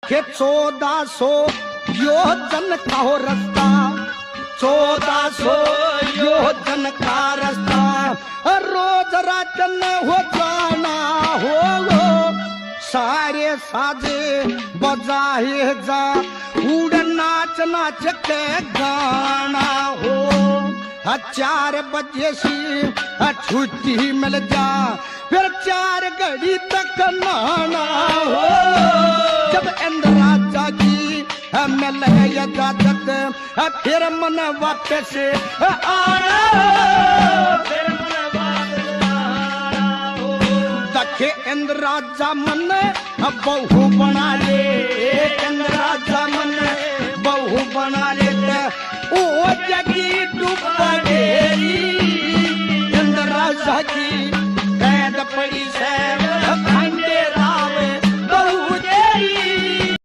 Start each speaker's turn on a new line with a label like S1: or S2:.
S1: के 1400 योजन का हो रास्ता, 1400 योजन का रास्ता, रोज राजन हो जाना हो, सारे साजे बजाए जा, उड़ नाच नाच के गाना हो। 4 बजे से छुट्टी मिल जा, फिर 4 घड़ी तक नहाना हो। जब इंद्र राजा की मिल इजाजत, फिर मन वापस आना, फिर मन वापस आना हो। देखे इंद्र राजा मन बहू बना ले,